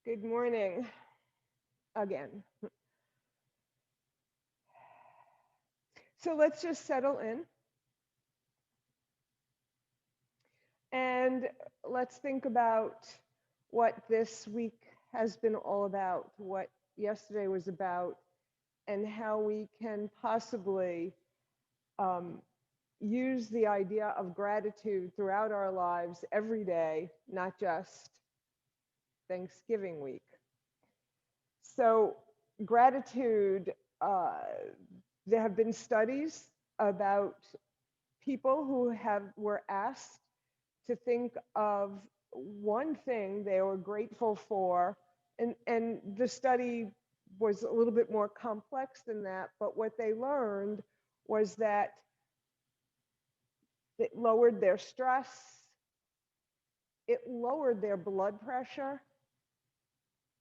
Good morning again. So let's just settle in and let's think about what this week has been all about, what yesterday was about, and how we can possibly um, use the idea of gratitude throughout our lives every day, not just Thanksgiving week. So, gratitude, there have been studies about people who were asked to think of one thing they were grateful for, and the study was a little bit more complex than that, but what they learned was that it lowered their stress, it lowered their blood pressure,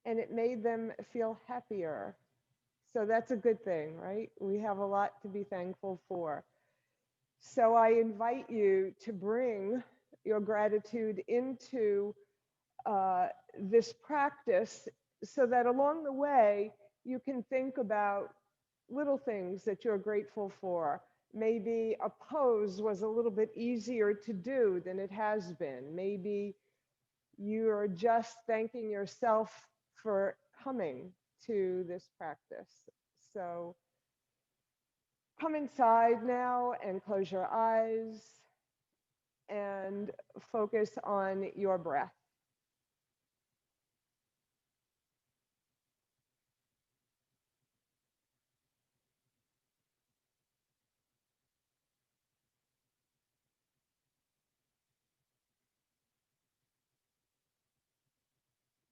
and it made them feel happier. So that's a good thing, right? We have a lot to be thankful for. So I invite you to bring your gratitude into this practice so that along the way you can think about little things that you're grateful for. Maybe a pose was a little bit easier to do than it has been. Maybe you're just thanking yourself for coming to this practice. So come inside now and close your eyes and focus on your breath.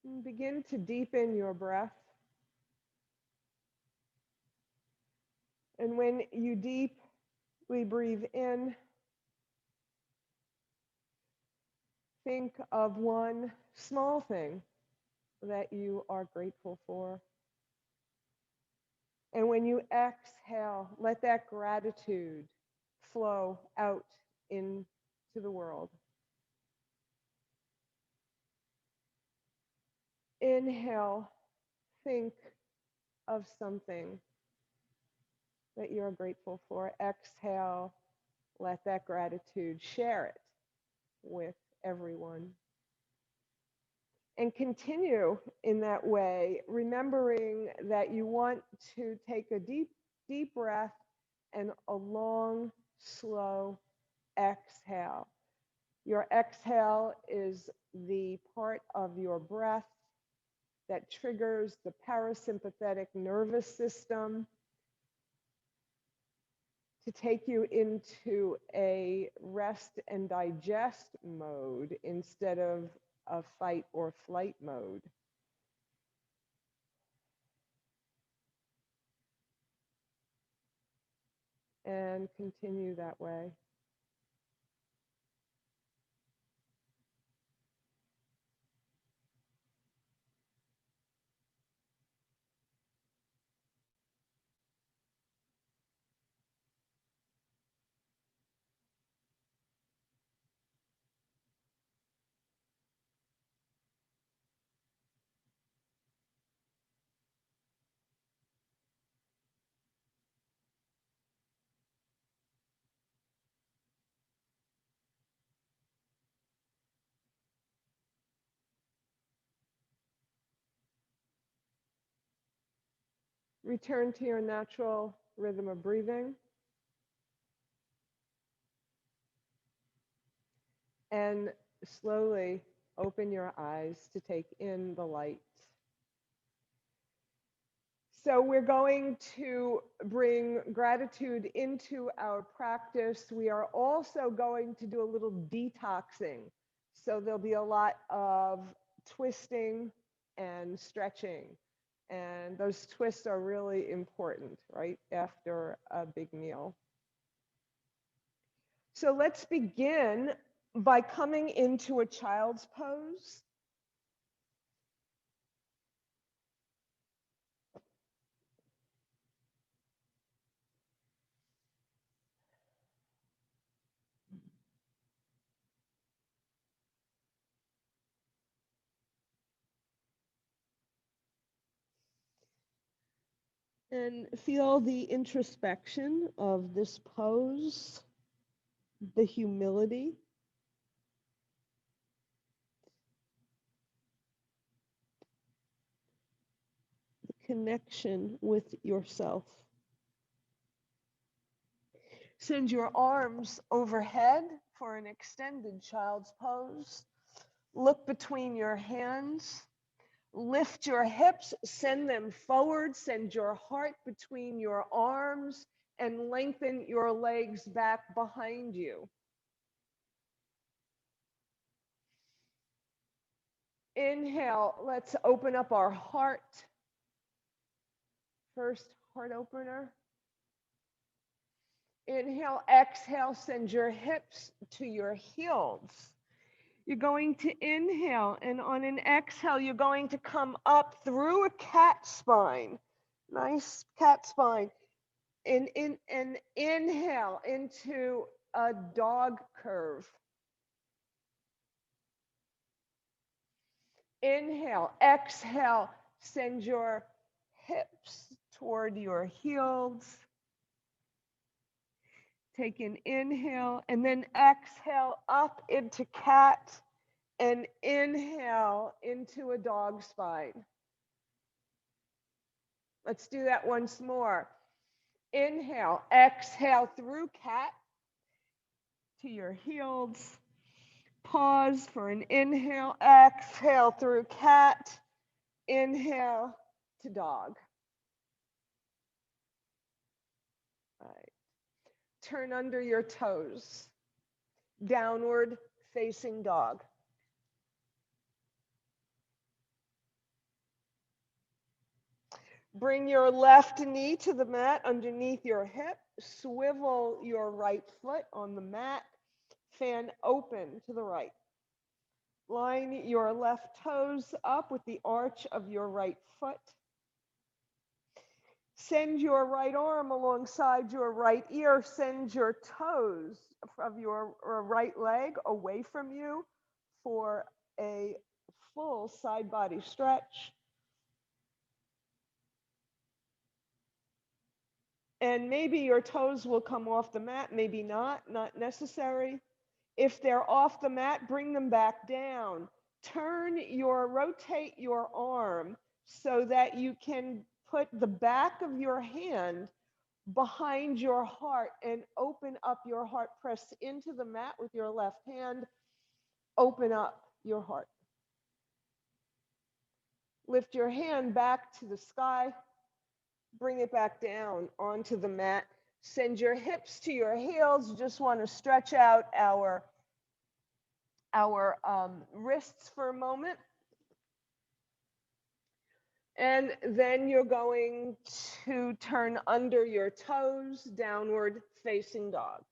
And begin to deepen your breath. And when you deeply breathe in, think of one small thing that you are grateful for. And when you exhale, let that gratitude flow out into the world. Inhale, think of something that you're grateful for. Exhale, let that gratitude, share it with everyone. And continue in that way, remembering that you want to take a deep, deep breath and a long, slow exhale. Your exhale is the part of your breath that triggers the parasympathetic nervous system to take you into a rest and digest mode instead of a fight or flight mode. And continue that way. Return to your natural rhythm of breathing. And slowly open your eyes to take in the light. So we're going to bring gratitude into our practice. We are also going to do a little detoxing. So there'll be a lot of twisting and stretching. And those twists are really important, right, after a big meal. So let's begin by coming into a child's pose. And feel the introspection of this pose, the humility, the connection with yourself. Send your arms overhead for an extended child's pose. Look between your hands. Lift your hips, send them forward, send your heart between your arms, and lengthen your legs back behind you. Inhale, let's open up our heart. First heart opener. Inhale, exhale, send your hips to your heels. You're going to inhale, and on an exhale, you're going to come up through a cat spine. Nice cat spine. And inhale into a dog curve. Inhale, exhale, send your hips toward your heels. Take an inhale and then exhale up into cat and inhale into a dog spine. Let's do that once more. Inhale, exhale through cat to your heels. Pause for an inhale, exhale through cat, inhale to dog. All right. Turn under your toes, downward facing dog. Bring your left knee to the mat underneath your hip. Swivel your right foot on the mat. Fan open to the right. Line your left toes up with the arch of your right foot. Send your right arm alongside your right ear. Send your toes of your right leg away from you for a full side body stretch. And maybe your toes will come off the mat, maybe not necessary. If they're off the mat, bring them back down. Rotate your arm so that you can put the back of your hand behind your heart and open up your heart. Press into the mat with your left hand. Open up your heart. Lift your hand back to the sky. Bring it back down onto the mat. Send your hips to your heels. You just want to stretch out our wrists for a moment. And then you're going to turn under your toes, downward facing dog.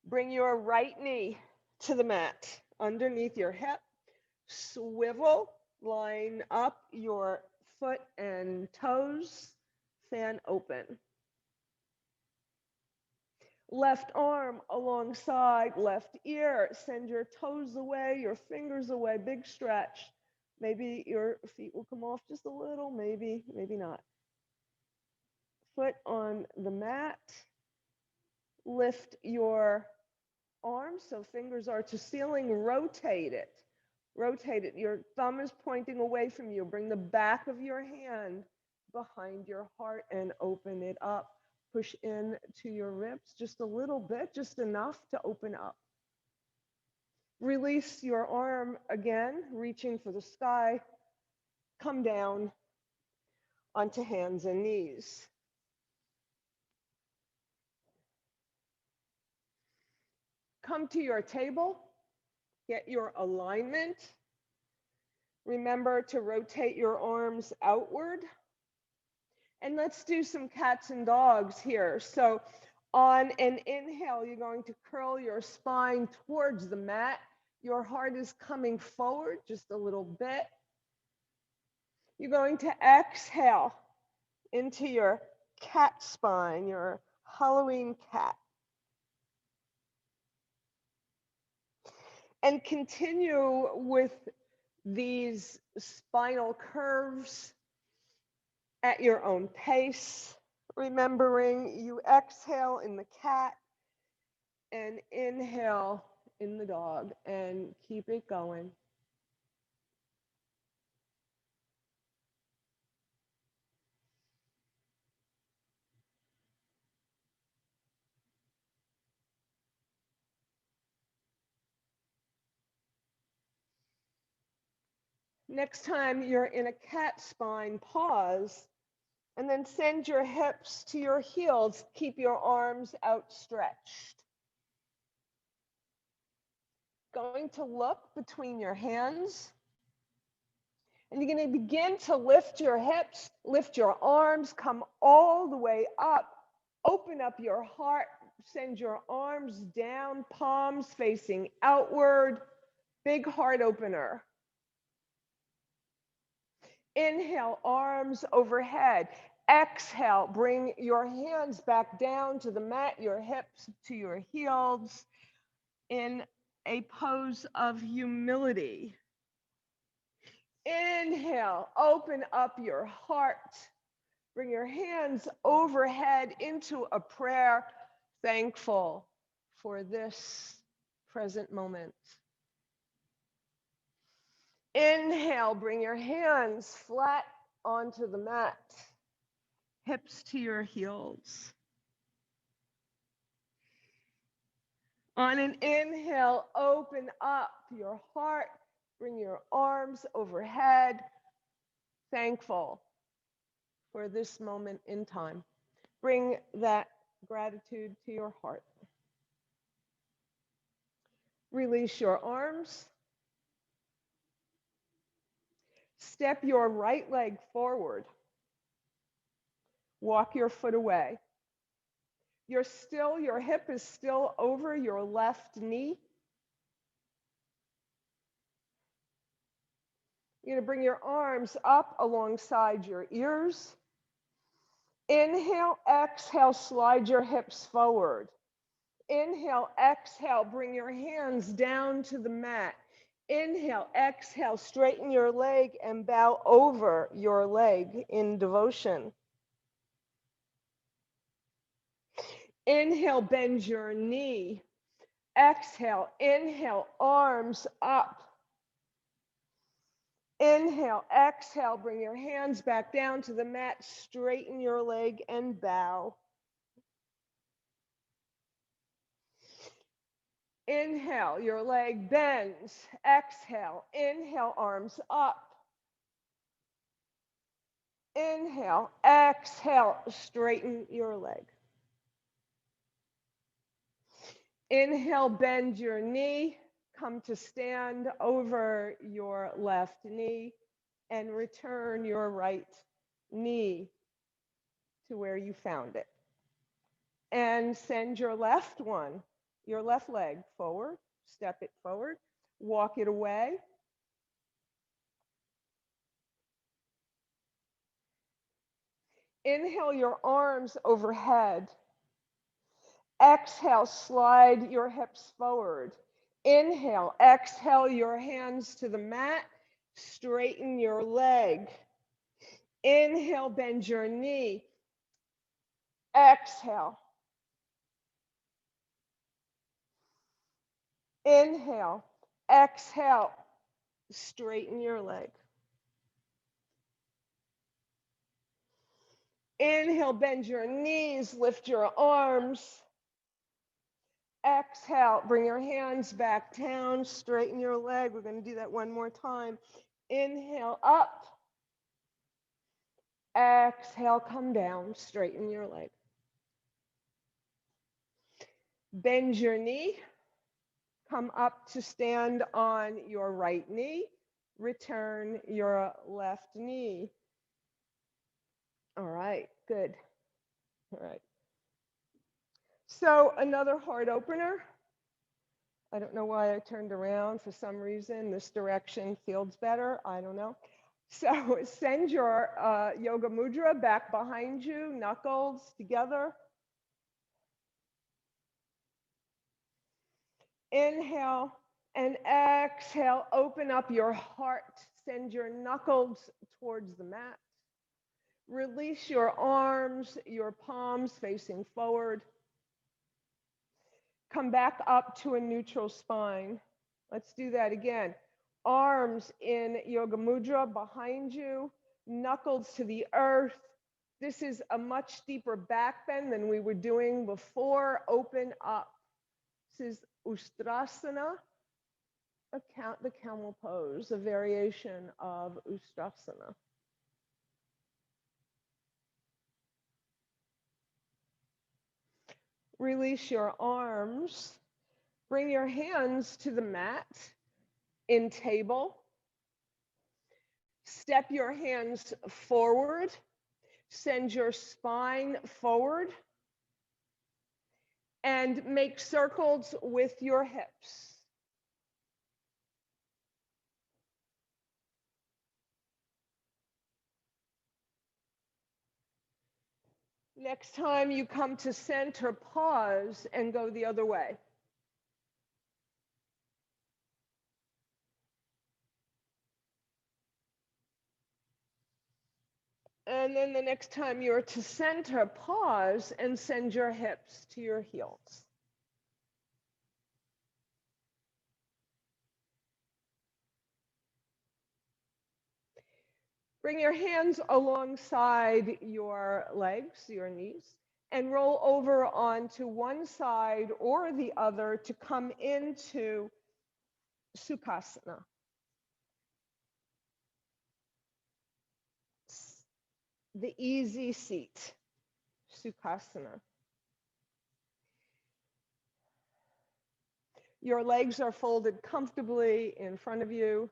Bring your right knee to the mat underneath your hip. Swivel, line up your foot and toes, fan open. Left arm alongside left ear. Send your toes away, your fingers away, big stretch. Maybe your feet will come off just a little, maybe not. Foot on the mat. Lift your arms so fingers are to ceiling. Rotate it. Rotate it. Your thumb is pointing away from you. Bring the back of your hand behind your heart and open it up. Push in to your ribs just a little bit, just enough to open up. Release your arm again, reaching for the sky. Come down onto hands and knees. Come to your table. Get your alignment. Remember to rotate your arms outward. And let's do some cats and dogs here. So on an inhale, you're going to curl your spine towards the mat. Your heart is coming forward just a little bit. You're going to exhale into your cat spine, your Halloween cat. And continue with these spinal curves at your own pace, remembering you exhale in the cat and inhale in the dog, and keep it going. Next time you're in a cat spine, pause and then send your hips to your heels. Keep your arms outstretched. Going to look between your hands, and you're going to begin to lift your hips, lift your arms, come all the way up, open up your heart, send your arms down, palms facing outward, big heart opener. Inhale, arms overhead. Exhale, bring your hands back down to the mat, your hips to your heels in a pose of humility. Inhale, open up your heart. Bring your hands overhead into a prayer, thankful for this present moment. Inhale, bring your hands flat onto the mat, hips to your heels. On an inhale, open up your heart, bring your arms overhead, thankful for this moment in time. Bring that gratitude to your heart. Release your arms. Step your right leg forward. Walk your foot away. Your hip is still over your left knee. You're going to bring your arms up alongside your ears. Inhale, exhale, slide your hips forward. Inhale, exhale, bring your hands down to the mat. Inhale, exhale, straighten your leg and bow over your leg in devotion. Inhale, bend your knee. Exhale, inhale, arms up. Inhale, exhale, bring your hands back down to the mat, straighten your leg and bow. Inhale, your leg bends. Exhale, inhale, arms up. Inhale, exhale, straighten your leg. Inhale, bend your knee. Come to stand over your left knee and return your right knee to where you found it. And send your left leg forward, step it forward, walk it away. Inhale your arms overhead. Exhale, slide your hips forward. Inhale, exhale your hands to the mat, straighten your leg. Inhale, bend your knee. Exhale. Inhale, exhale, straighten your leg. Inhale, bend your knees, lift your arms. Exhale, bring your hands back down, straighten your leg. We're going to do that one more time. Inhale, up. Exhale, come down, straighten your leg. Bend your knee. Come up to stand on your right knee. Return your left knee. All right, good. All right. So another heart opener. I don't know why I turned around. For some reason, this direction feels better. I don't know. So send your yoga mudra back behind you, knuckles together. Inhale, And exhale, open up your heart. Send your knuckles towards the mat. Release your arms, your palms facing forward. Come back up to a neutral spine. Let's do that again. Arms in Yoga Mudra behind you, knuckles to the earth. This is a much deeper back bend than we were doing before. Open up. This is Ustrasana, the camel pose, a variation of Ustrasana. Release your arms. Bring your hands to the mat in table. Step your hands forward. Send your spine forward. And make circles with your hips. Next time you come to center, pause and go the other way. And then the next time you're to center, pause and send your hips to your heels. Bring your hands alongside your legs, your knees, and roll over onto one side or the other to come into Sukhasana. The easy seat, Sukhasana. Your legs are folded comfortably in front of you.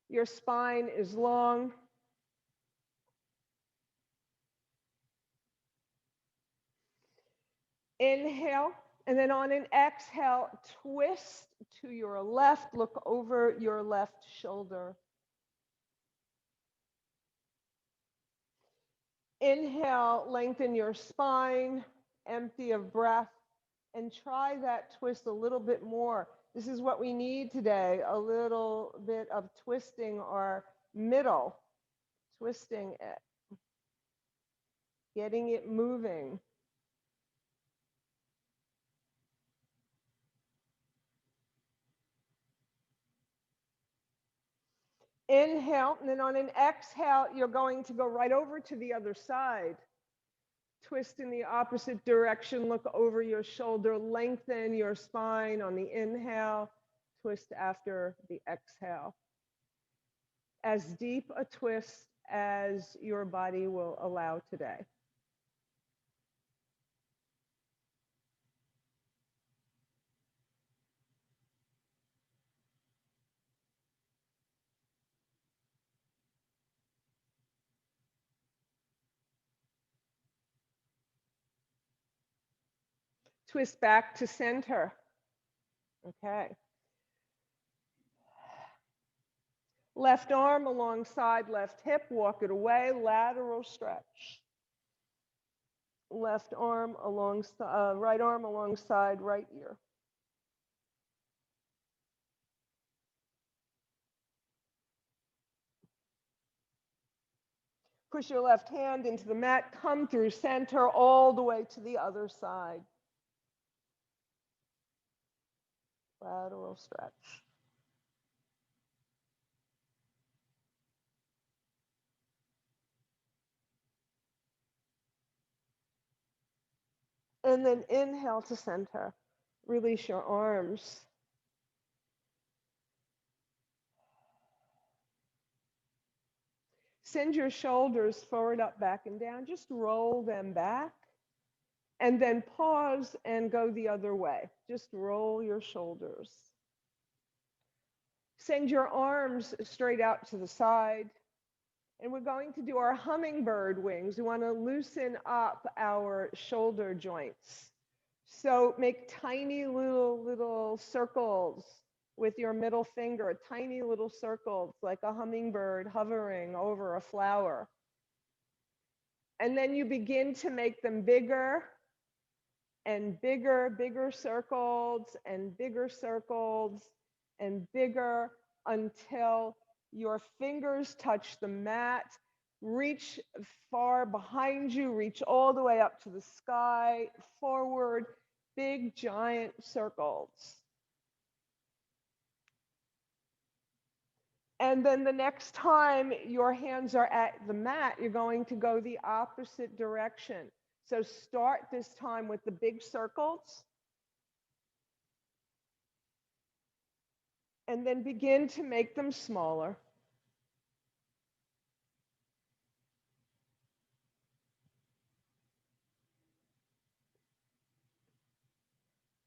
Your spine is long. Inhale, and then on an exhale, twist to your left, look over your left shoulder. Inhale, lengthen your spine, empty of breath, and try that twist a little bit more. This is what we need today, a little bit of twisting our middle, twisting it, getting it moving. Inhale, and then on an exhale, you're going to go right over to the other side. Twist in the opposite direction, look over your shoulder, lengthen your spine on the inhale, twist after the exhale. As deep a twist as your body will allow today. Twist back to center. Okay. Left arm alongside left hip, walk it away, lateral stretch. Left arm alongside, right arm alongside right ear. Push your left hand into the mat, come through center all the way to the other side. Lateral stretch. And then inhale to center. Release your arms. Send your shoulders forward, up, back, and down. Just roll them back. And then pause and go the other way. Just roll your shoulders. Send your arms straight out to the side. And we're going to do our hummingbird wings. We want to loosen up our shoulder joints. So make tiny little circles with your middle finger, tiny little circles like a hummingbird hovering over a flower. And then you begin to make them bigger and bigger circles and bigger circles and bigger until your fingers touch the mat. Reach far behind you, reach all the way up to the sky, forward, big giant circles. And then the next time your hands are at the mat, you're going to go the opposite direction. So start this time with the big circles. And then begin to make them smaller.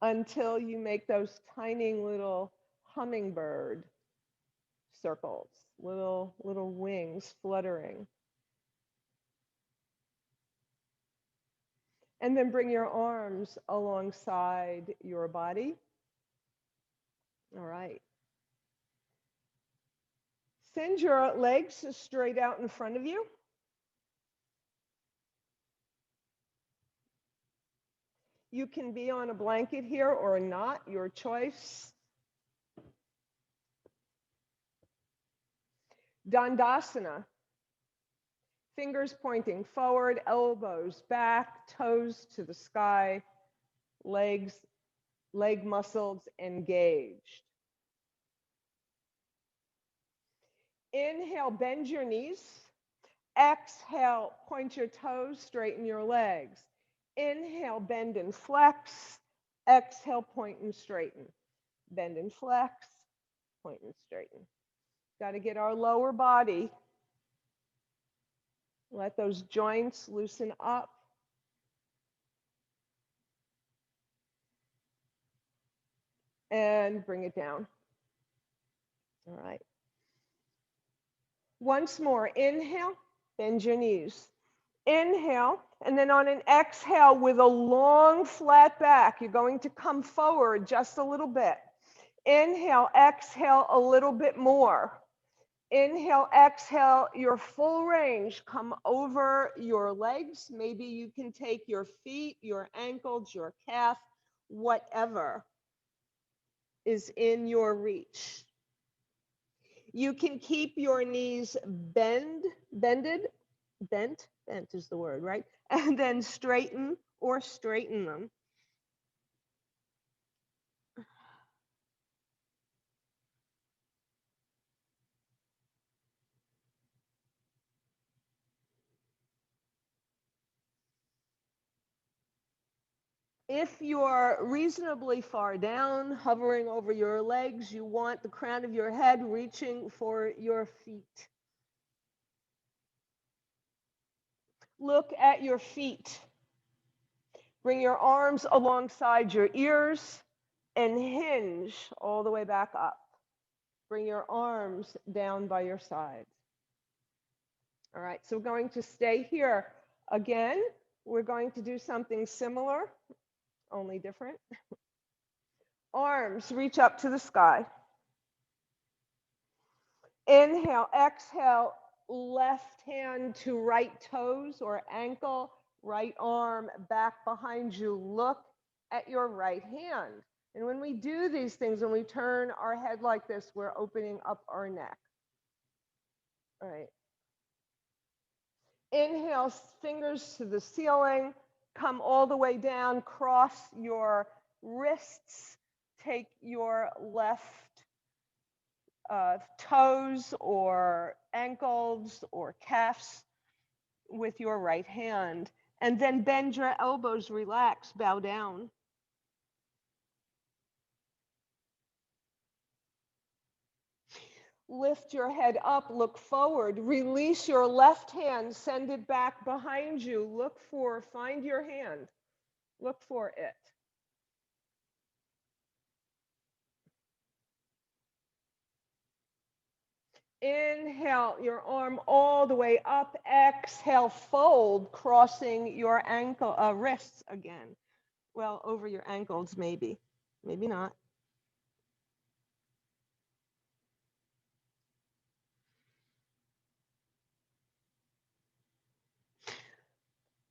Until you make those tiny little hummingbird circles, little wings fluttering. And then bring your arms alongside your body. All right. Send your legs straight out in front of you. You can be on a blanket here or not, your choice. Dandasana. Fingers pointing forward, elbows back, toes to the sky, leg muscles engaged. Inhale, bend your knees. Exhale, point your toes, straighten your legs. Inhale, bend and flex. Exhale, point and straighten. Bend and flex, point and straighten. Got to get our lower body. Let those joints loosen up. And bring it down. All right. Once more, inhale, bend your knees. Inhale, and then on an exhale with a long flat back, you're going to come forward just a little bit. Inhale, exhale a little bit more. Inhale, exhale, your full range. Come over your legs. Maybe you can take your feet, your ankles, your calf, whatever is in your reach. You can keep your knees bent is the word, right? And then straighten or straighten them. If you're reasonably far down, hovering over your legs, you want the crown of your head reaching for your feet. Look at your feet. Bring your arms alongside your ears and hinge all the way back up. Bring your arms down by your sides. All right, so we're going to stay here. Again, we're going to do something similar, only different. Arms reach up to the sky. Inhale, exhale, left hand to right toes or ankle, right arm back behind you. Look at your right hand. And when we do these things, when we turn our head like this, we're opening up our neck. All right. Inhale, fingers to the ceiling, come all the way down, cross your wrists, take your left toes or ankles or calves with your right hand, and then bend your elbows, relax, bow down. Lift your head up, look forward, release your left hand, send it back behind you, find your hand, look for it. Inhale, your arm all the way up. Exhale, fold, crossing your wrists again. Well, over your ankles, maybe. Maybe not.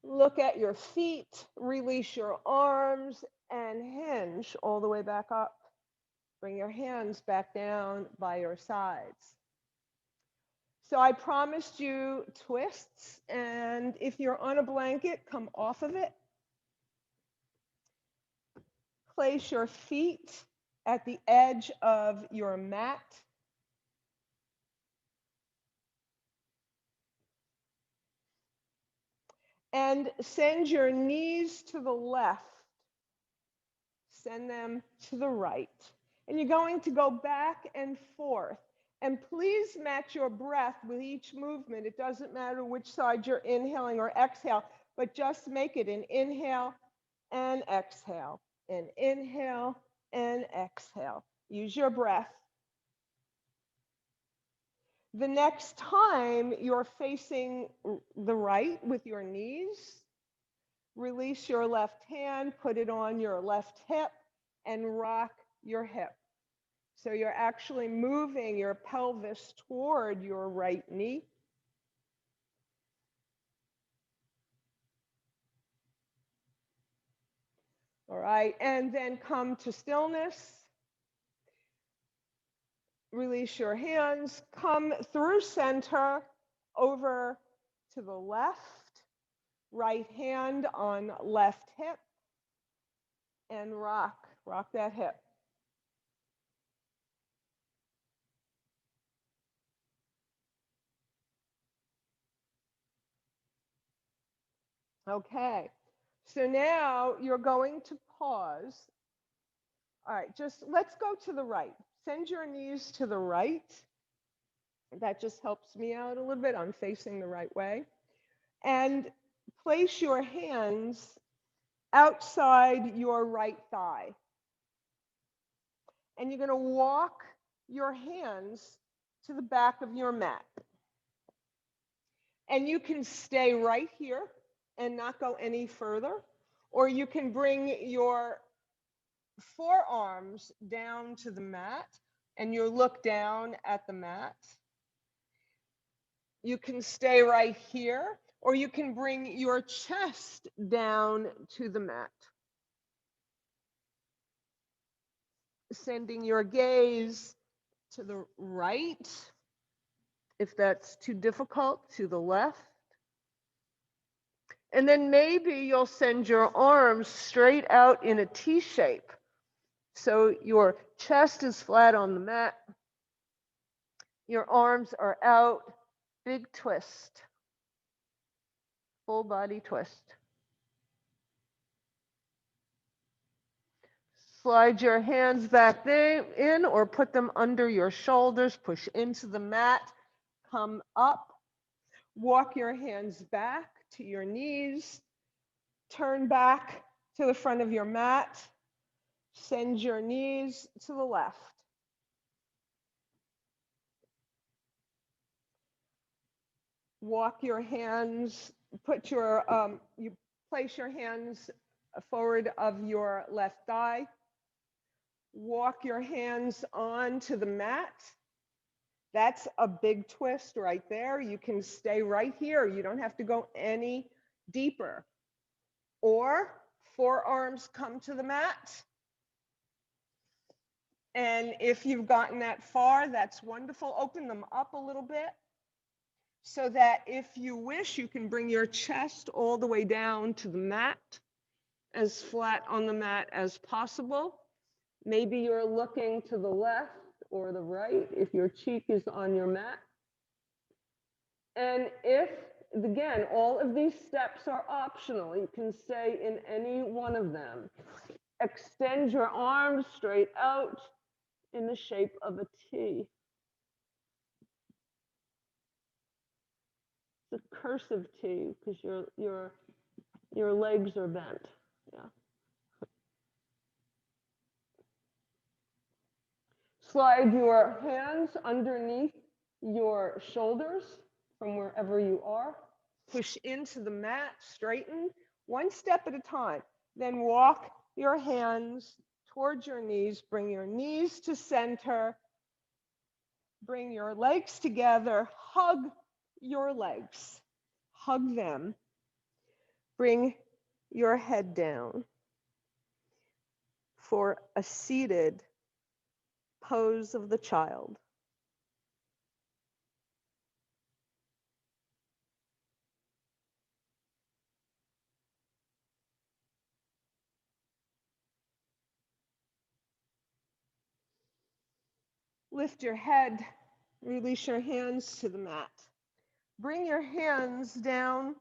Look at your feet, release your arms, and hinge all the way back up. Bring your hands back down by your sides. So I promised you twists, and if you're on a blanket, come off of it. Place your feet at the edge of your mat. And send your knees to the left. Send them to the right. And you're going to go back and forth. And please match your breath with each movement. It doesn't matter which side you're inhaling or exhale, but just make it an inhale and exhale. An inhale and exhale. Use your breath. The next time you're facing the right with your knees, release your left hand, put it on your left hip, and rock your hip. So you're actually moving your pelvis toward your right knee. All right, and then come to stillness. Release your hands, come through center, over to the left, right hand on left hip, and rock that hip. Okay, so now you're going to pause. All right, just let's go to the right. Send your knees to the right. That just helps me out a little bit. I'm facing the right way. And place your hands outside your right thigh. And you're going to walk your hands to the back of your mat. And you can stay right here and not go any further, or you can bring your forearms down to the mat and you look down at the mat. You can stay right here, or you can bring your chest down to the mat. Sending your gaze to the right, if that's too difficult, to the left. And then maybe you'll send your arms straight out in a T shape. So your chest is flat on the mat. Your arms are out, big twist, full body twist. Slide your hands back in or put them under your shoulders, push into the mat, come up, walk your hands back to your knees, turn back to the front of your mat, send your knees to the left. Walk your hands, you place your hands forward of your left thigh. Walk your hands onto the mat. That's a big twist right there. You can stay right here. You don't have to go any deeper. Or forearms come to the mat. And if you've gotten that far, that's wonderful. Open them up a little bit so that if you wish, you can bring your chest all the way down to the mat, as flat on the mat as possible. Maybe you're looking to the left or the right if your cheek is on your mat. And if, again, all of these steps are optional, you can stay in any one of them. Extend your arms straight out in the shape of a T. It's a cursive T because your legs are bent. Yeah. Slide your hands underneath your shoulders from wherever you are. Push into the mat, straighten, one step at a time. Then walk your hands towards your knees, bring your knees to center, bring your legs together, hug your legs, hug them. Bring your head down for a seated pose of the child. Lift your head, release your hands to the mat. Bring your hands down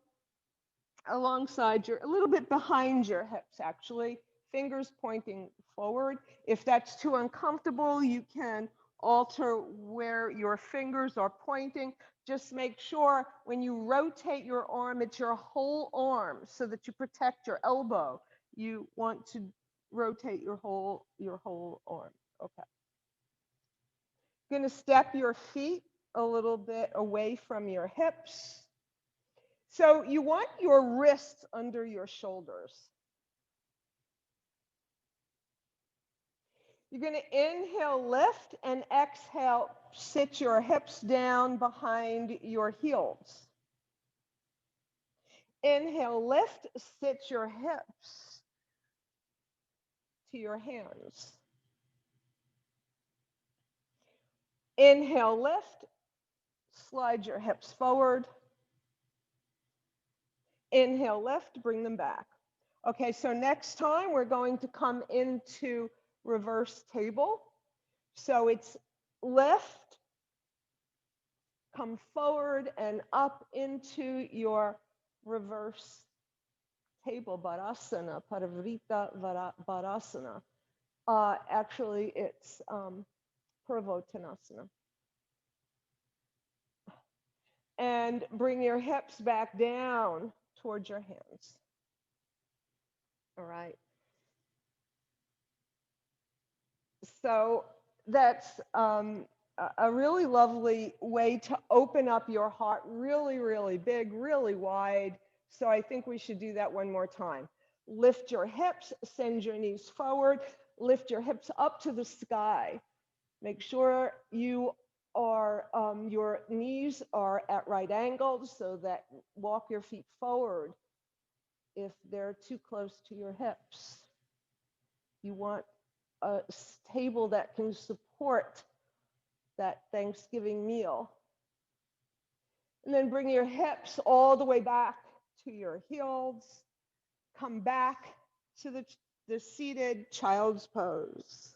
alongside a little bit behind your hips actually, fingers pointing forward. If that's too uncomfortable, you can alter where your fingers are pointing. Just make sure when you rotate your arm, it's your whole arm so that you protect your elbow. You want to rotate your whole arm. Okay. Going to step your feet a little bit away from your hips. So you want your wrists under your shoulders. You're going to inhale, lift, and exhale, sit your hips down behind your heels. Inhale, lift, sit your hips to your hands. Inhale, lift, slide your hips forward. Inhale, lift, bring them back. Okay, so next time we're going to come into reverse table. So it's lift, come forward and up into your reverse table, Varasana, Parivrita Varasana. Actually, it's Purvottanasana. And bring your hips back down towards your hands. All right. So that's a really lovely way to open up your heart really, really big, really wide. So I think we should do that one more time. Lift your hips, send your knees forward, lift your hips up to the sky. Make sure your knees are at right angles so that walk your feet forward if they're too close to your hips. You want a table that can support that Thanksgiving meal. And then bring your hips all the way back to your heels. Come back to the seated child's pose.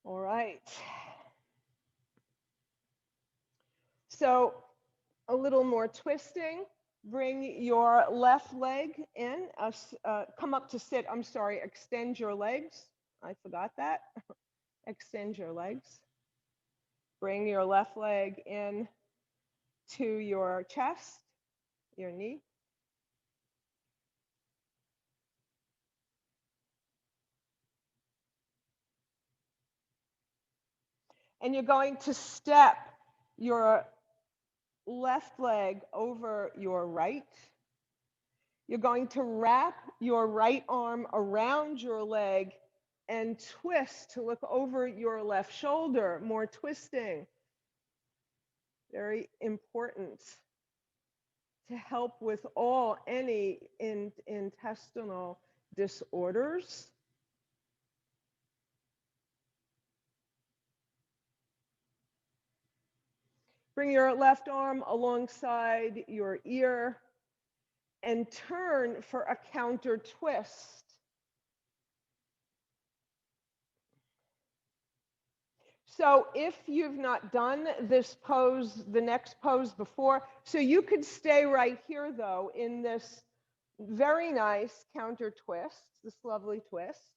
All right. So a little more twisting. Bring your left leg in. Come up to sit. I'm sorry. Extend your legs. I forgot that. Extend your legs. Bring your left leg in to your chest, your knee. And you're going to step your left leg over your right. You're going to wrap your right arm around your leg and twist to look over your left shoulder. More twisting. Very important to help with any intestinal disorders. Bring your left arm alongside your ear and turn for a counter twist. So if you've not done this pose, the next pose before, so you could stay right here though in this very nice counter twist, this lovely twist,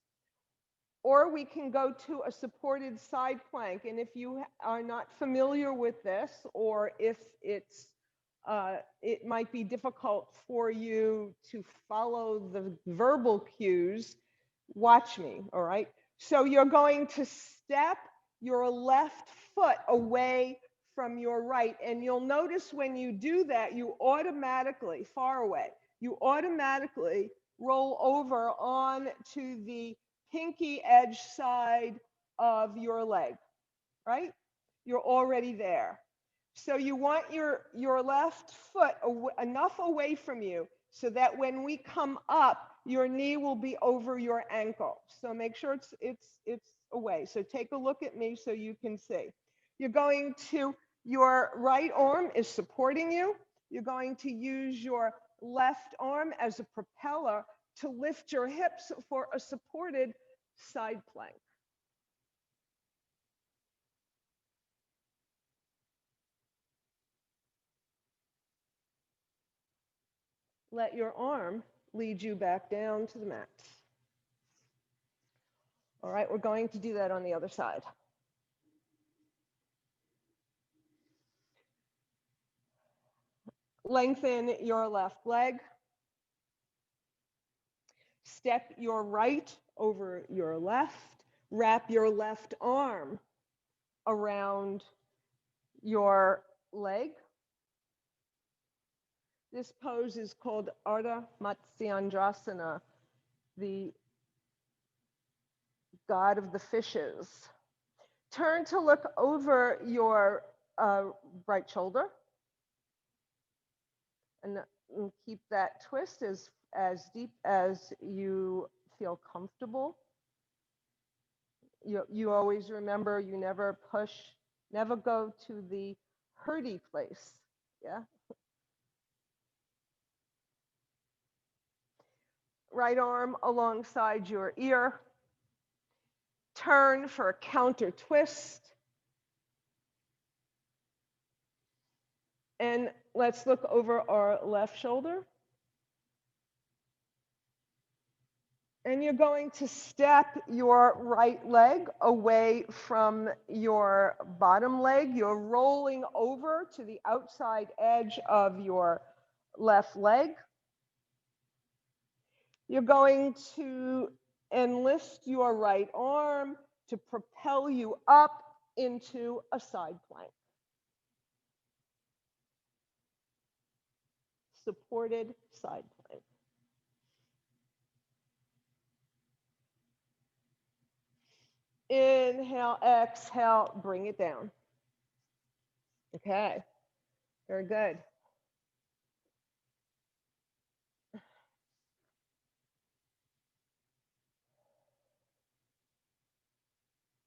or we can go to a supported side plank. And if you are not familiar with this, or if it might be difficult for you to follow the verbal cues, watch me, all right? So you're going to step your left foot away from your right. And you'll notice when you do that, you automatically, far away, you automatically roll over on to the pinky edge side of your leg, right? You're already there. So you want your left foot enough away from you so that when we come up, your knee will be over your ankle. So make sure it's away. So take a look at me so you can see. You're going to, your right arm is supporting you. You're going to use your left arm as a propeller to lift your hips for a supported side plank. Let your arm lead you back down to the mat. All right, we're going to do that on the other side. Lengthen your left leg. Step your right over your left. Wrap your left arm around your leg. This pose is called Ardha Matsyendrasana, the god of the fishes. Turn to look over your right shoulder and keep that twist as deep as you feel comfortable. You always remember, you never push, never go to the hurty place. Yeah. Right arm alongside your ear. Turn for a counter twist. And let's look over our left shoulder. And you're going to step your right leg away from your bottom leg. You're rolling over to the outside edge of your left leg. You're going to enlist your right arm to propel you up into a side plank. Supported side plank. Inhale, exhale, bring it down. Okay, very good.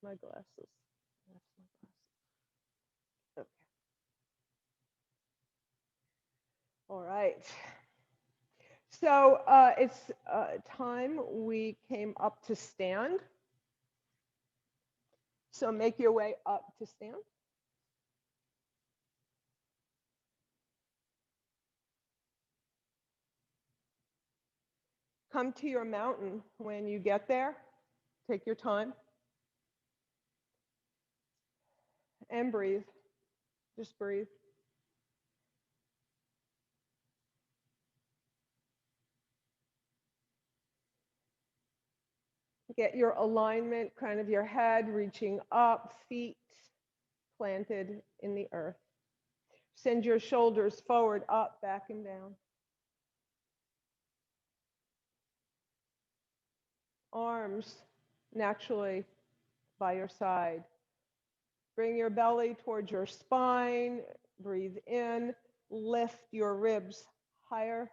My glasses. Okay. All right. So it's time we came up to stand. So make your way up to stand. Come to your mountain when you get there. Take your time. And breathe. Just breathe. Get your alignment, kind of your head reaching up, feet planted in the earth. Send your shoulders forward, up, back, and down. Arms naturally by your side. Bring your belly towards your spine. Breathe in. Lift your ribs higher.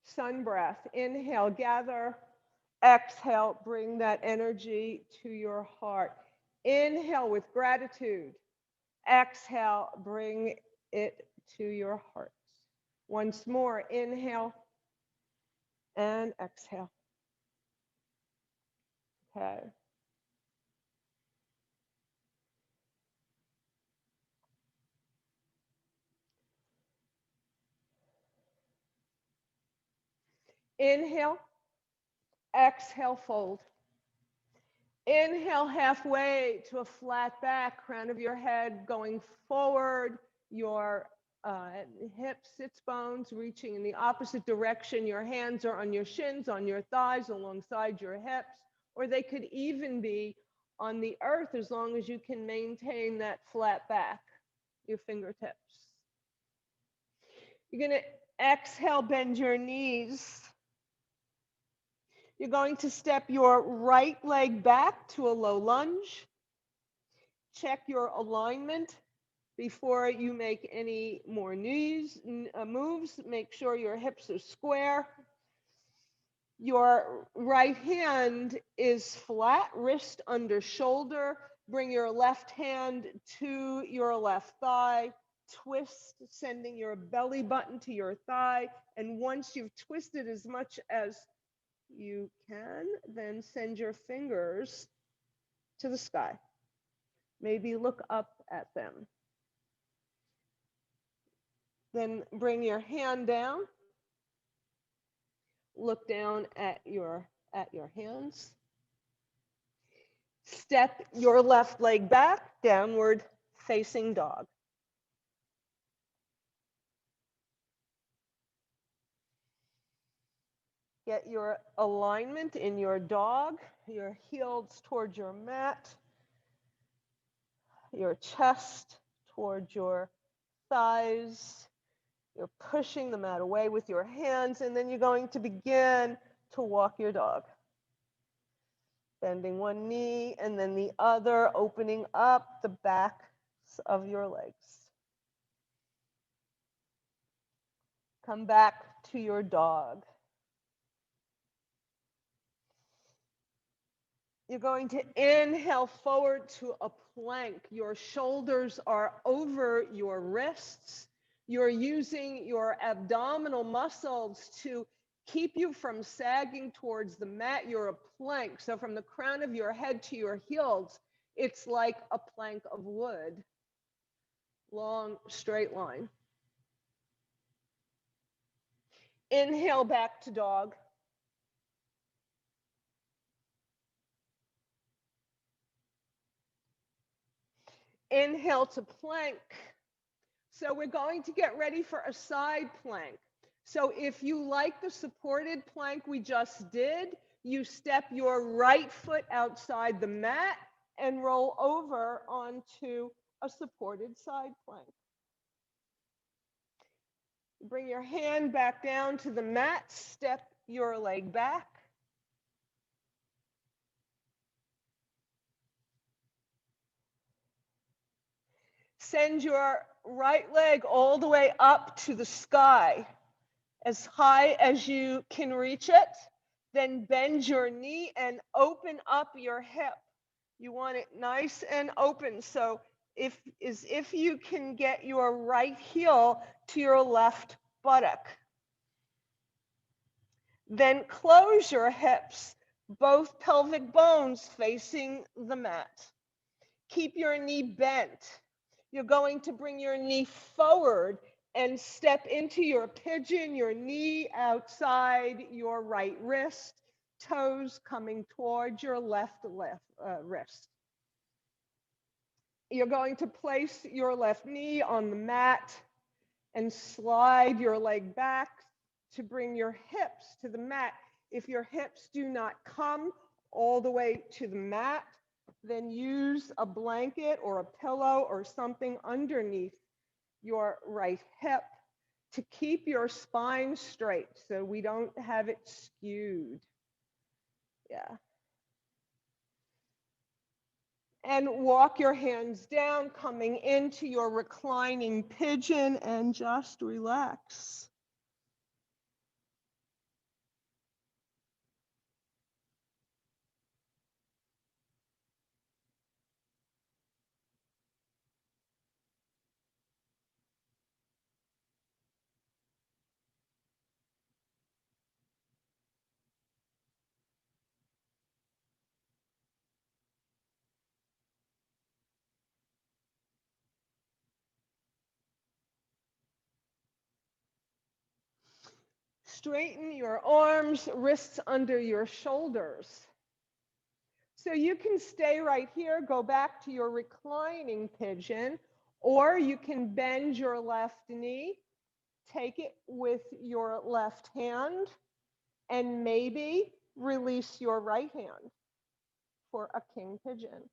Sun breath. Inhale, gather. Exhale, bring that energy to your heart. Inhale with gratitude. Exhale, bring it to your heart. Once more, inhale and exhale. Okay. Inhale, exhale, fold. Inhale halfway to a flat back, crown of your head going forward, your hips, sits bones, reaching in the opposite direction. Your hands are on your shins, on your thighs, alongside your hips, or they could even be on the earth as long as you can maintain that flat back, your fingertips. You're going to exhale, bend your knees. You're going to step your right leg back to a low lunge. Check your alignment before you make any more moves. Make sure your hips are square. Your right hand is flat, wrist under shoulder. Bring your left hand to your left thigh. Twist, sending your belly button to your thigh. And once you've twisted as much as you can, then send your fingers to the sky. Maybe look up at them. Then bring your hand down. Look down at your hands. Step your left leg back, downward facing dog. Get your alignment in your dog, your heels towards your mat, your chest towards your thighs. You're pushing the mat away with your hands, and then you're going to begin to walk your dog. Bending one knee and then the other, opening up the backs of your legs. Come back to your dog. You're going to inhale forward to a plank. Your shoulders are over your wrists. You're using your abdominal muscles to keep you from sagging towards the mat. You're a plank. So from the crown of your head to your heels, it's like a plank of wood. Long, straight line. Inhale back to dog. Inhale to plank. So we're going to get ready for a side plank. So if you like the supported plank we just did, you step your right foot outside the mat and roll over onto a supported side plank. Bring your hand back down to the mat, step your leg back. Send your right leg all the way up to the sky, as high as you can reach it. Then bend your knee and open up your hip. You want it nice and open. So if you can get your right heel to your left buttock. Then close your hips, both pelvic bones facing the mat. Keep your knee bent. You're going to bring your knee forward and step into your pigeon, your knee outside your right wrist, toes coming towards your left wrist. You're going to place your left knee on the mat and slide your leg back to bring your hips to the mat. If your hips do not come all the way to the mat, then use a blanket or a pillow or something underneath your right hip to keep your spine straight so we don't have it skewed. Yeah. And walk your hands down, coming into your reclining pigeon, and just relax. Straighten your arms, wrists under your shoulders. So you can stay right here, go back to your reclining pigeon, Or you can bend your left knee, take it with your left hand, and maybe release your right hand for a king pigeon.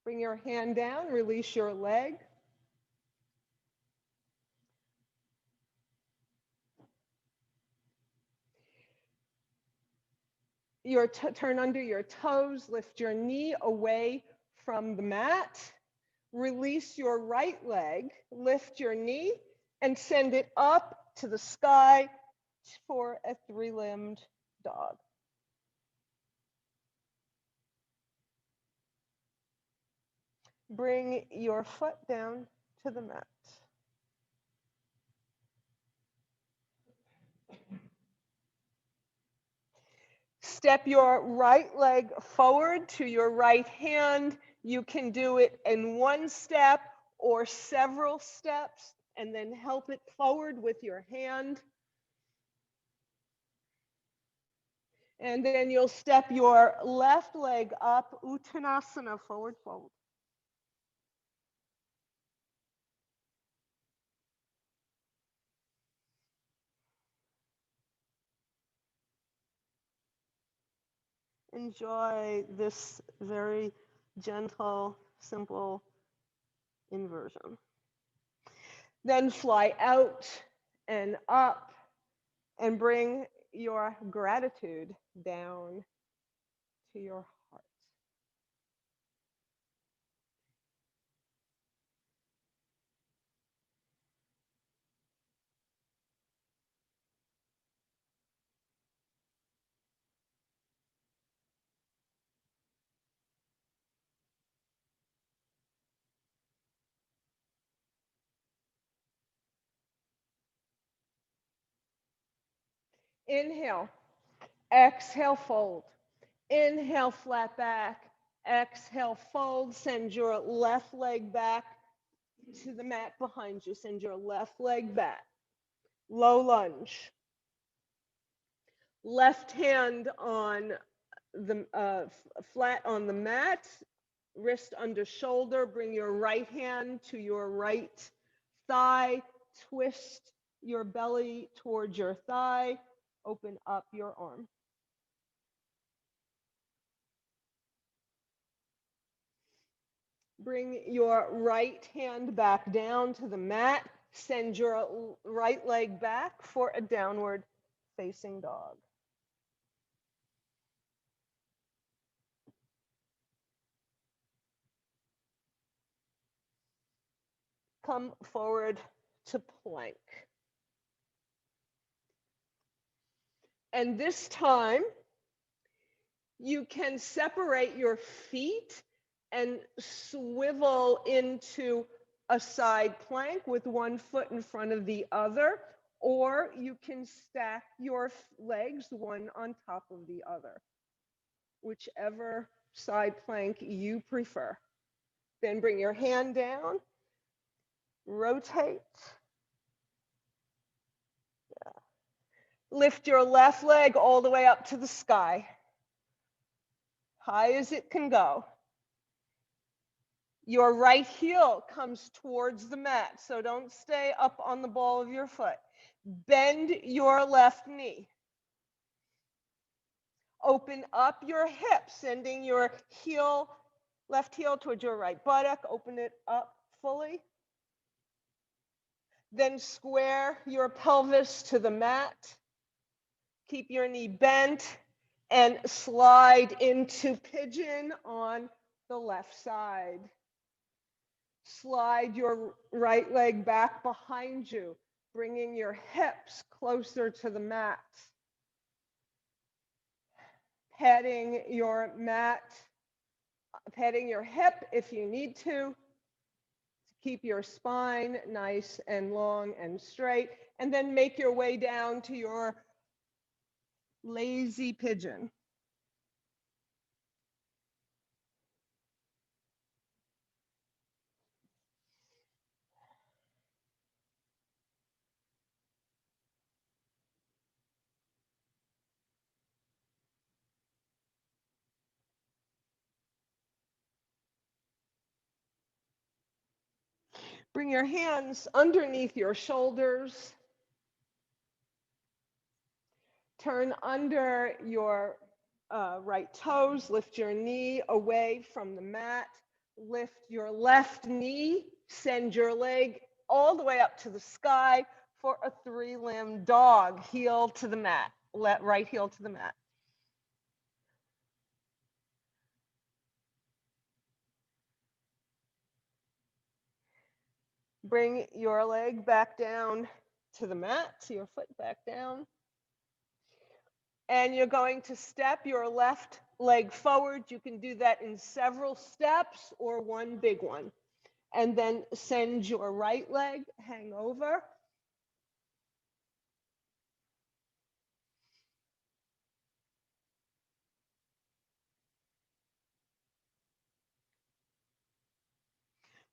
Bring your hand down, release your leg. Turn under your toes, lift your knee away from the mat. Release your right leg, lift your knee, and send it up to the sky for a three-limbed dog. Bring your foot down to the mat. Step your right leg forward to your right hand. You can do it in one step or several steps, and then help it forward with your hand. And then you'll step your left leg up, Uttanasana, forward fold. Enjoy this very gentle, simple inversion. Then fly out and up and bring your gratitude down to your heart. Inhale, exhale, fold. Inhale, flat back. Exhale, fold. Send your left leg back to the mat behind you. Send your left leg back. Low lunge. Left hand on the flat on the mat, wrist under shoulder. Bring your right hand to your right thigh. Twist your belly towards your thigh. Open up your arm. Bring your right hand back down to the mat. Send your right leg back for a downward facing dog. Come forward to plank. And this time, you can separate your feet and swivel into a side plank with one foot in front of the other, or you can stack your legs one on top of the other, whichever side plank you prefer. Then bring your hand down, rotate. Lift your left leg all the way up to the sky, high as it can go. Your right heel comes towards the mat, so don't stay up on the ball of your foot. Bend your left knee. Open up your hip, sending your heel, left heel towards your right buttock. Open it up fully. Then square your pelvis to the mat. Keep your knee bent and slide into pigeon on the left side. Slide your right leg back behind you, bringing your hips closer to the mat. Patting your mat, patting your hip if you need to keep your spine nice and long and straight, and then make your way down to your lazy pigeon. Bring your hands underneath your shoulders. Turn under your right toes. Lift your knee away from the mat. Lift your left knee. Send your leg all the way up to the sky for a three-limb dog. Heel to the mat. Right heel to the mat. Bring your leg back down to the mat, to your foot back down. And you're going to step your left leg forward. You can do that in several steps or one big one. And then send your right leg, hang over.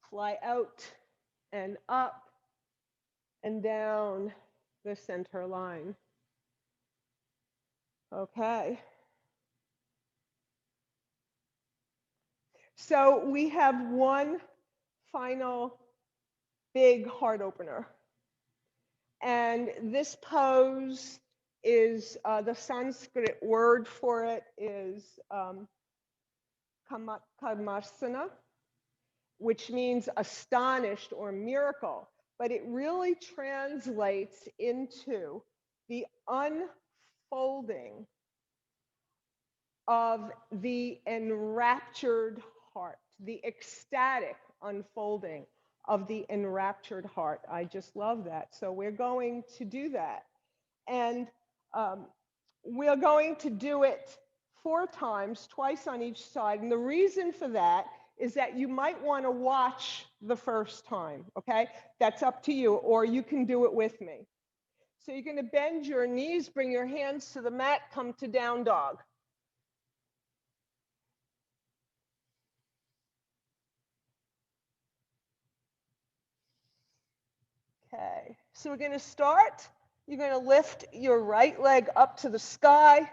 Fly out and up and down the center line. Okay. So we have one final big heart opener. And this pose is, the Sanskrit word for it is Carmatkarmasana, which means astonished or miracle. But it really translates into the unfolding of the enraptured heart, the ecstatic unfolding of the enraptured heart. I just love that. So we're going to do that. And we're going to do it 4 times, twice on each side. And the reason for that is that you might want to watch the first time, okay? That's up to you, or you can do it with me. So you're going to bend your knees, bring your hands to the mat, come to down dog. Okay, so we're going to start. You're going to lift your right leg up to the sky,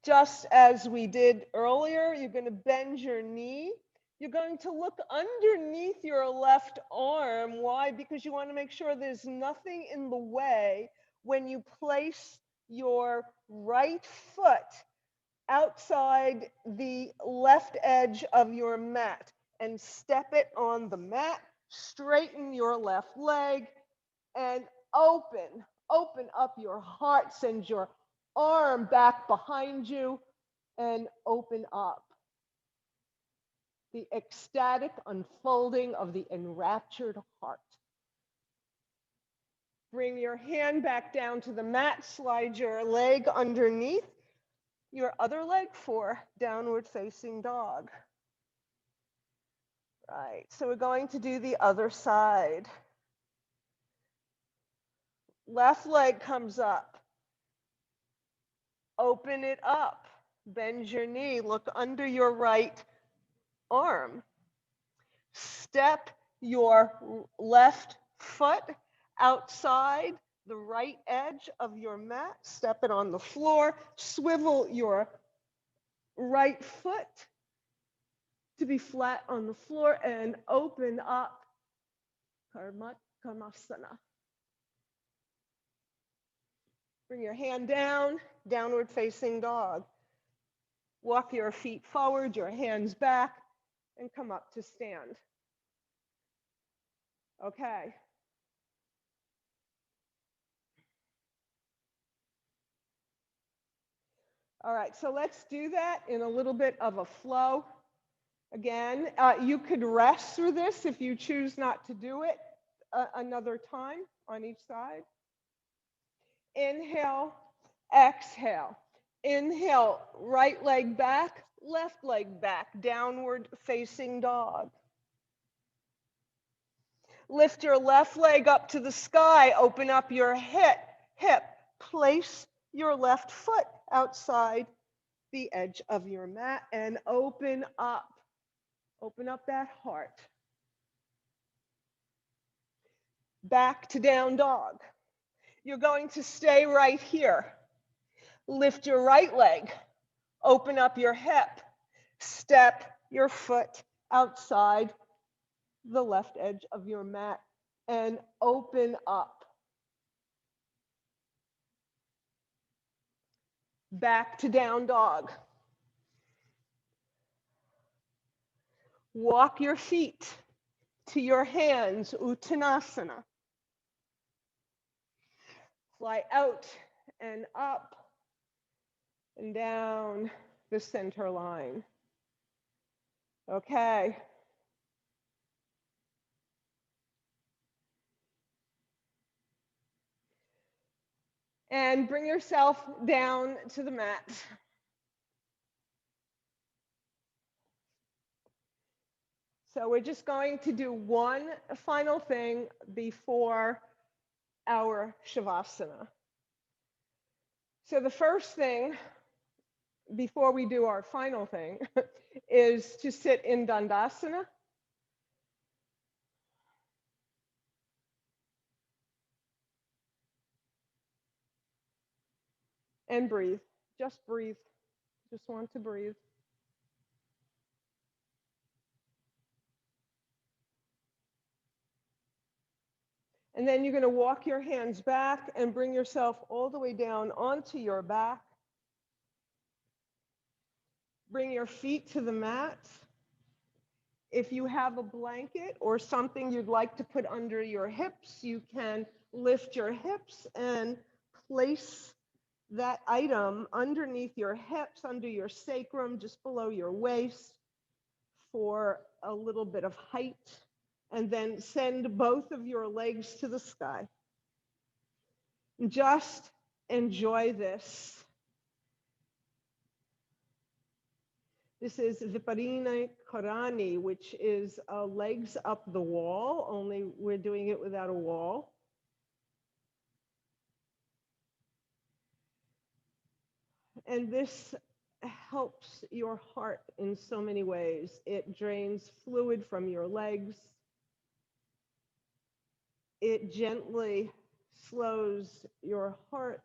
just as we did earlier. You're going to bend your knee. You're going to look underneath your left arm. Why? Because you want to make sure there's nothing in the way when you place your right foot outside the left edge of your mat and step it on the mat. Straighten your left leg and open up your heart. Send your arm back behind you and open up. The ecstatic unfolding of the enraptured heart. Bring your hand back down to the mat. Slide your leg underneath your other leg for downward facing dog. Right, so we're going to do the other side. Left leg comes up. Open it up. Bend your knee. Look under your right arm. Step your left foot outside the right edge of your mat. Step it on the floor. Swivel your right foot to be flat on the floor and open up. Carmatkarmasana. Bring your hand down, downward facing dog. Walk your feet forward, your hands back, and come up to stand. Okay. All right, so let's do that in a little bit of a flow. Again, you could rest through this if you choose not to do it another time on each side. Inhale, exhale. Inhale, right leg back, left leg back, downward facing dog. Lift your left leg up to the sky, open up your hip. Place your left foot outside the edge of your mat and open up. Open up that heart. Back to down dog. You're going to stay right here. Lift your right leg. Open up your hip. Step your foot outside the left edge of your mat and open up. Back to down dog. Walk your feet to your hands, Uttanasana. Fly out and up and down the center line. Okay. And bring yourself down to the mat. So we're just going to do one final thing before our Shavasana. So the first thing before we do our final thing is to sit in Dandasana. And breathe. Just breathe. Just want to breathe. And then you're going to walk your hands back and bring yourself all the way down onto your back. Bring your feet to the mat. If you have a blanket or something you'd like to put under your hips, you can lift your hips and place that item underneath your hips, under your sacrum, just below your waist for a little bit of height. And then send both of your legs to the sky. Just enjoy this. This is Viparina Karani, which is legs up the wall, only we're doing it without a wall. And this helps your heart in so many ways. It drains fluid from your legs. It gently slows your heart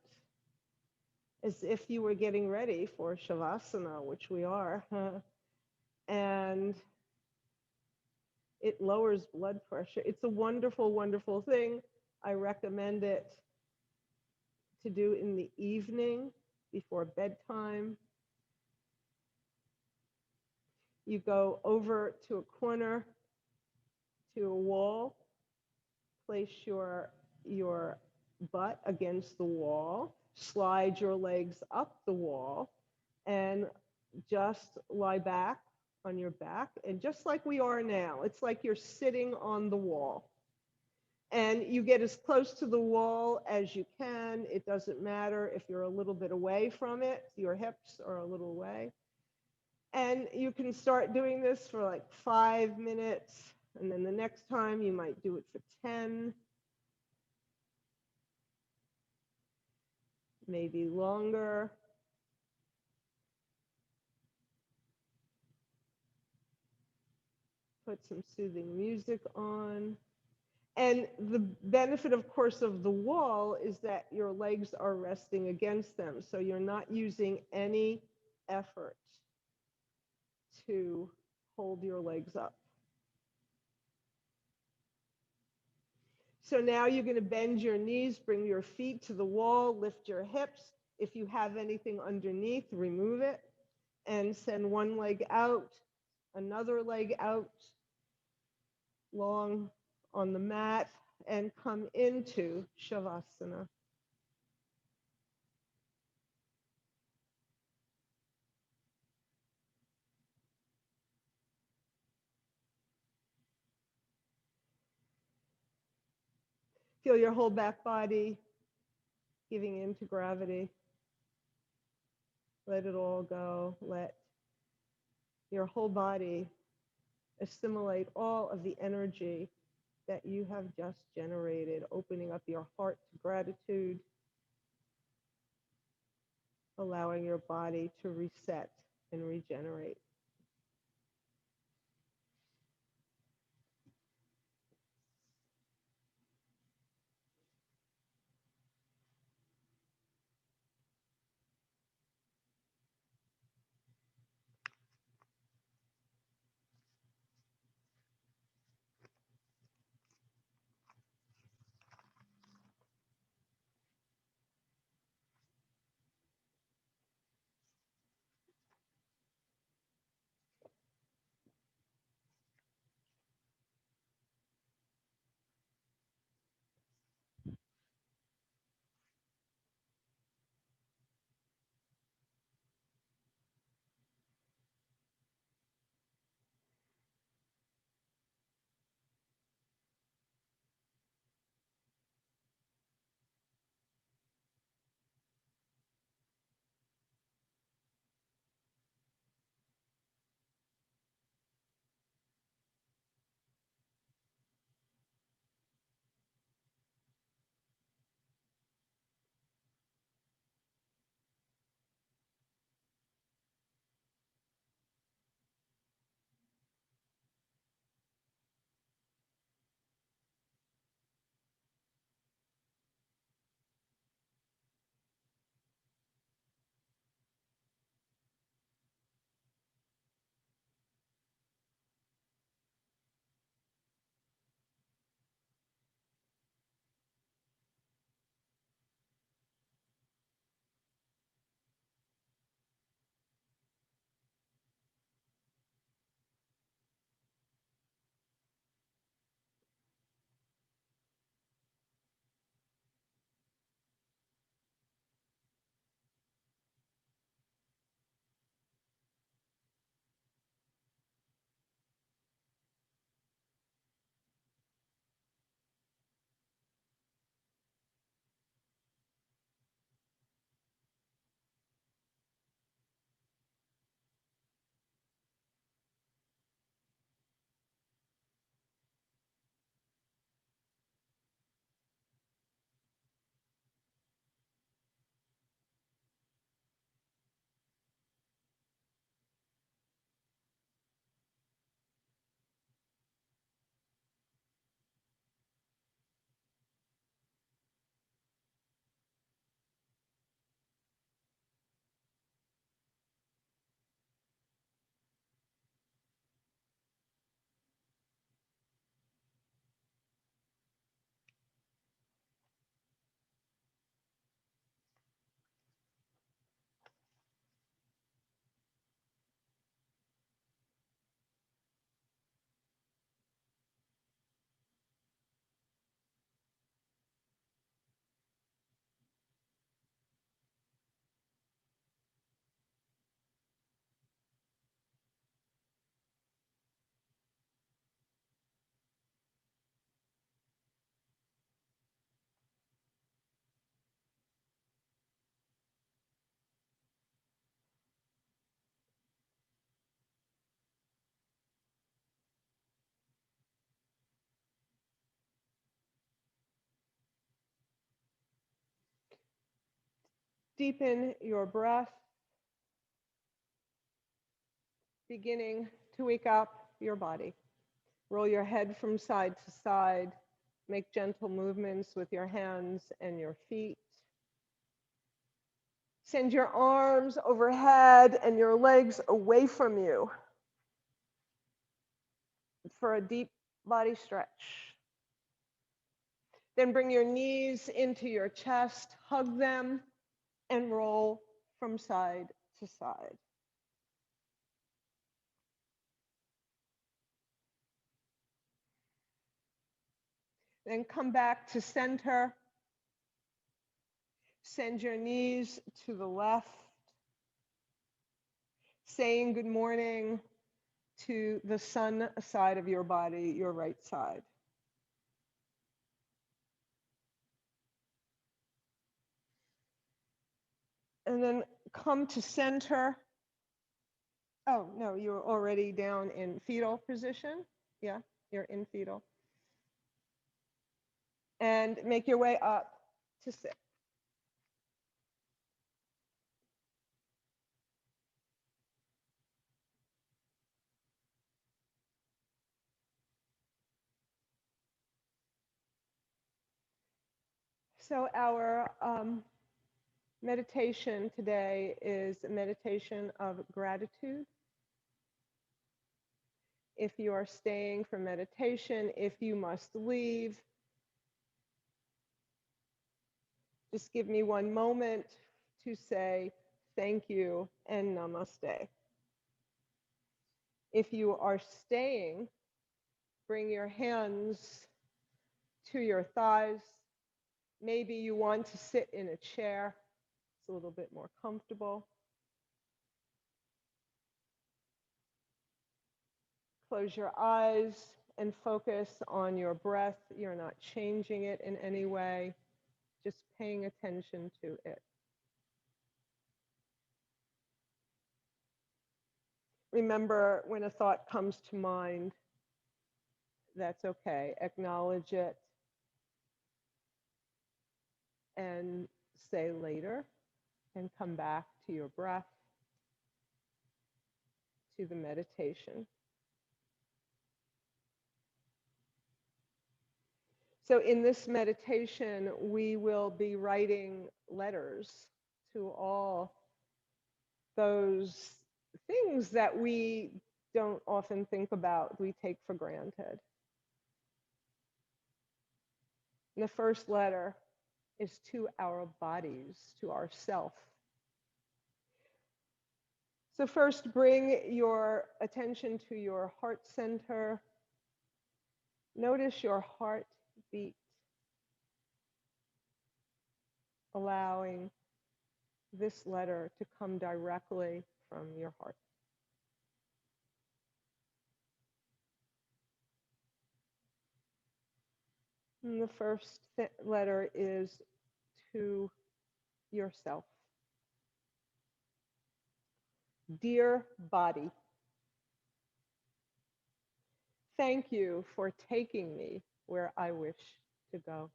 as if you were getting ready for Shavasana, which we are. And it lowers blood pressure. It's a wonderful, wonderful thing. I recommend it to do in the evening before bedtime. You go over to a corner, to a wall, place your butt against the wall, slide your legs up the wall, and just lie back on your back. And just like we are now, it's like you're sitting on the wall. And you get as close to the wall as you can. It doesn't matter if you're a little bit away from it, your hips are a little away. And you can start doing this for like 5 minutes. And then the next time you might do it for 10, maybe longer. Put some soothing music on. And the benefit, of course, of the wall is that your legs are resting against them. So you're not using any effort to hold your legs up. So now you're going to bend your knees, bring your feet to the wall, lift your hips. If you have anything underneath, remove it, and send one leg out, another leg out, long on the mat, and come into Shavasana. Feel your whole back body giving in to gravity. Let it all go. Let your whole body assimilate all of the energy that you have just generated, opening up your heart to gratitude, allowing your body to reset and regenerate. Deepen your breath, beginning to wake up your body. Roll your head from side to side. Make gentle movements with your hands and your feet. Send your arms overhead and your legs away from you for a deep body stretch. Then bring your knees into your chest, hug them, and roll from side to side. Then come back to center. Send your knees to the left, saying good morning to the sun side of your body, your right side. And then come to center. Oh, no, you're already down in fetal position. Yeah, you're in fetal. And make your way up to sit. So our meditation today is a meditation of gratitude. If you are staying for meditation, if you must leave, just give me one moment to say thank you and namaste. If you are staying, bring your hands to your thighs. Maybe you want to sit in a chair. It's a little bit more comfortable. Close your eyes and focus on your breath. You're not changing it in any way, just paying attention to it. Remember, when a thought comes to mind, that's okay. Acknowledge it and say later, and come back to your breath, to the meditation. So in this meditation, we will be writing letters to all those things that we don't often think about, we take for granted. And the first letter is to our bodies, to ourself. So first, bring your attention to your heart center. Notice your heartbeat, allowing this letter to come directly from your heart. And the first letter is to yourself. Dear body, thank you for taking me where I wish to go.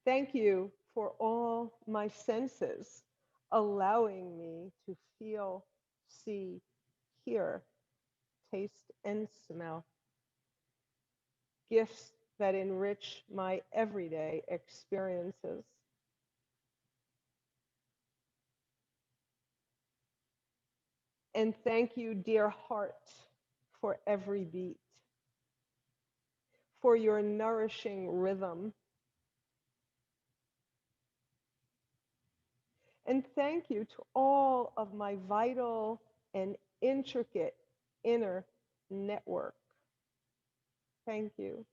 Thank you for all my senses, allowing me to feel, see, hear, taste, and smell. Gifts that enrich my everyday experiences. And thank you, dear heart, for every beat, for your nourishing rhythm. And thank you to all of my vital and intricate inner network. Thank you.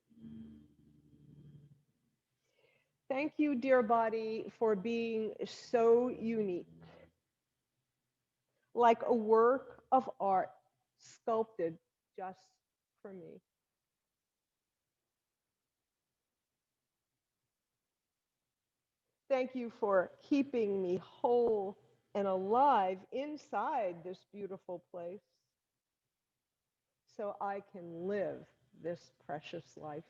Thank you, dear body, for being so unique, like a work of art sculpted just for me. Thank you for keeping me whole and alive inside this beautiful place so I can live this precious life.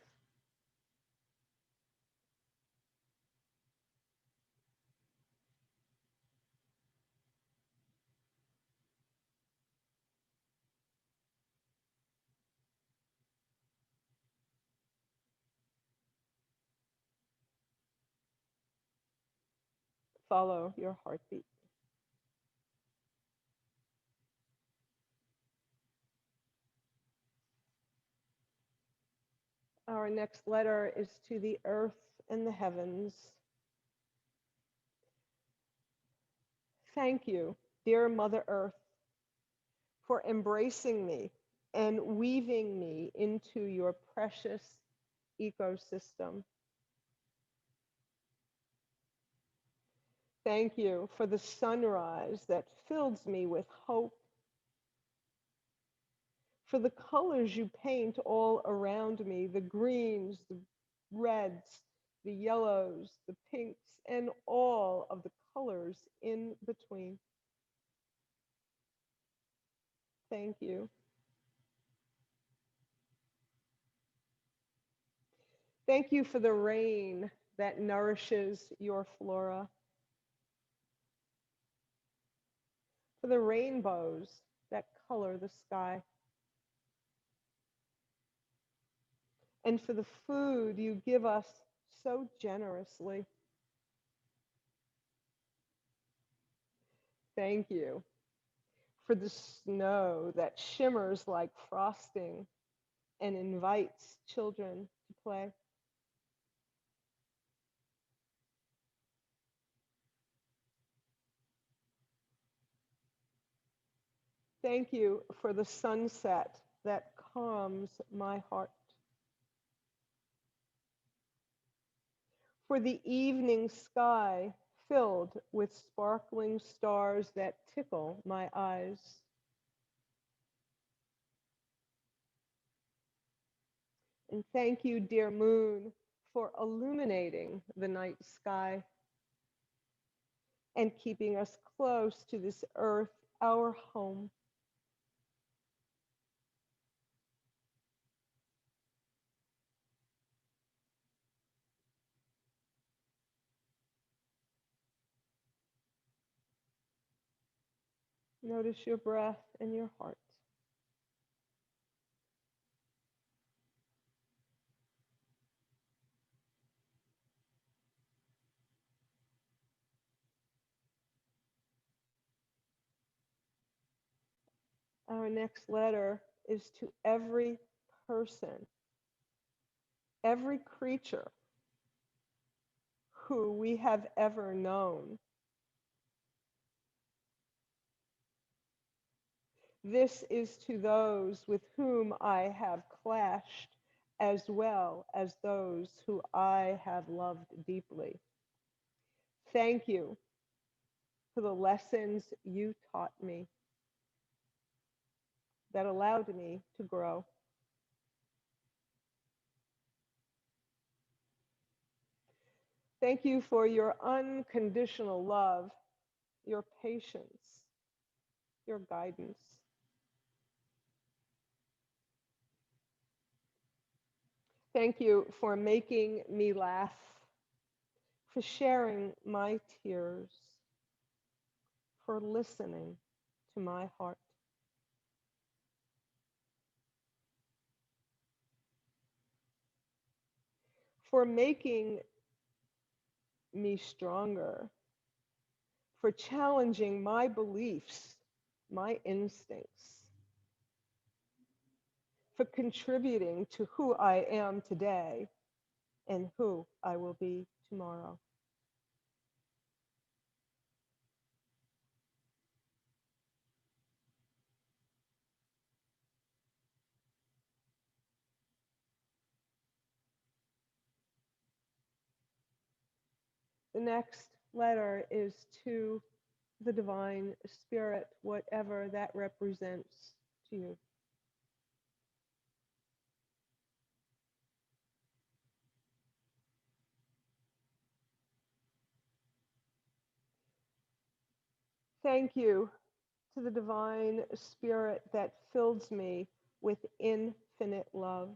Follow your heartbeat. Our next letter is to the earth and the heavens. Thank you, dear Mother Earth, for embracing me and weaving me into your precious ecosystem. Thank you for the sunrise that fills me with hope, for the colors you paint all around me, the greens, the reds, the yellows, the pinks, and all of the colors in between. Thank you. Thank you for the rain that nourishes your flora, for the rainbows that color the sky, and for the food you give us so generously. Thank you for the snow that shimmers like frosting and invites children to play. Thank you for the sunset that calms my heart, for the evening sky filled with sparkling stars that tickle my eyes. And thank you, dear moon, for illuminating the night sky and keeping us close to this earth, our home. Notice your breath and your heart. Our next letter is to every person, every creature who we have ever known. This is to those with whom I have clashed, as well as those who I have loved deeply. Thank you for the lessons you taught me that allowed me to grow. Thank you for your unconditional love, your patience, your guidance. Thank you for making me laugh, for sharing my tears, for listening to my heart. For making me stronger, for challenging my beliefs, my instincts, for contributing to who I am today and who I will be tomorrow. The next letter is to the divine spirit, whatever that represents to you. Thank you to the divine spirit that fills me with infinite love.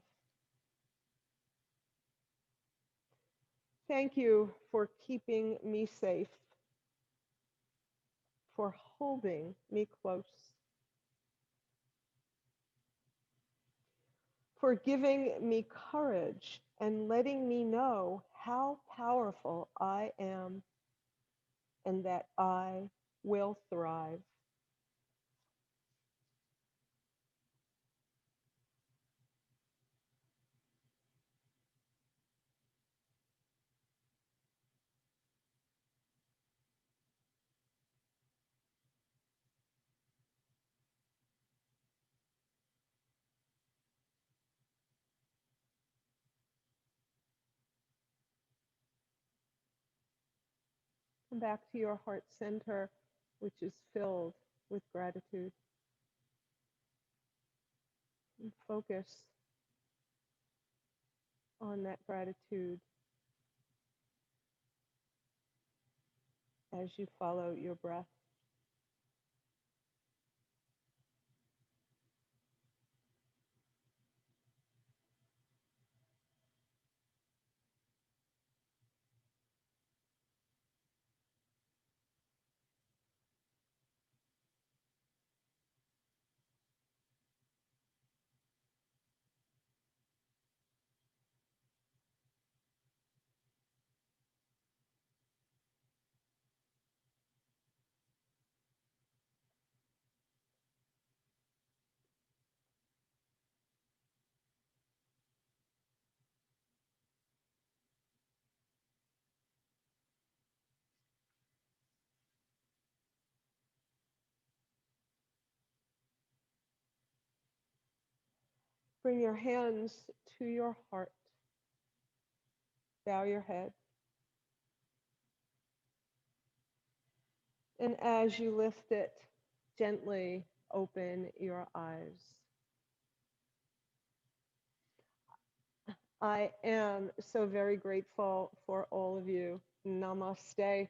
Thank you for keeping me safe, for holding me close, for giving me courage and letting me know how powerful I am. and that I will thrive. Come back to your heart center, which is filled with gratitude. And focus on that gratitude as you follow your breath. Bring your hands to your heart. Bow your head. And as you lift it, gently open your eyes. I am so very grateful for all of you. Namaste.